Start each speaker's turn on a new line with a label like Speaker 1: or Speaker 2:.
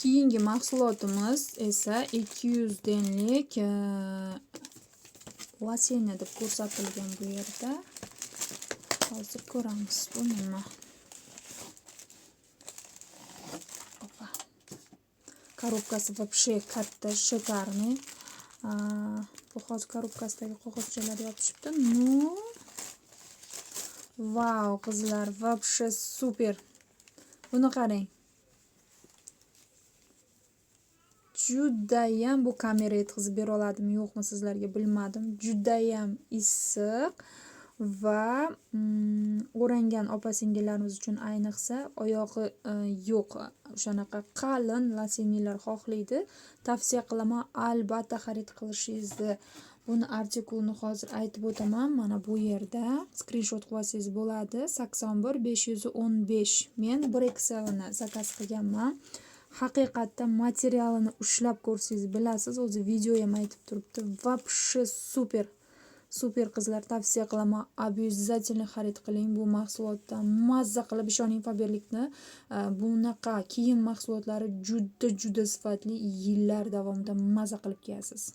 Speaker 1: Keyingi mahsulotimiz esa 200 denlik lasena deb ko'rsatilgan bu yerda. Hozir ko'ramiz bu nima. Korobkasi вообще katta, shikarniy. Bu hozir korobkasidagi qog'ozchalar yopishibdi. Ну, vau, qizlar, вообще super. Buni qarang. Judayam bu kamera yetkazib bera oladimi, yo'qmi sizlarga bilmadim. Judayam issiq va o'rangan opa-singillarimiz uchun ayniqsa oyog'i yo'q, o'shanaqa qalin lasenalar xohlaydi. Tavsiya qilaman, albatta xarid qilishingizni. Buni artikulini hozir aytib o'taman. Mana bu yerda skrinshot qilib olsangiz bo'ladi. 81515. Men 1XL ni zakaz qilganman. Haqiqatda materialini ushlab ko'rsangiz bilasiz, o'zi video ham aytib turibdi. Вообще super. Super qizlar, tavsiya qilaman. Обязательно xarid qiling bu mahsulotdan. Mazza qilib ishoning, Faberlikni bunaqa kiyim mahsulotlari juda sifatli, yillar davomida mazza qilib kiyasiz.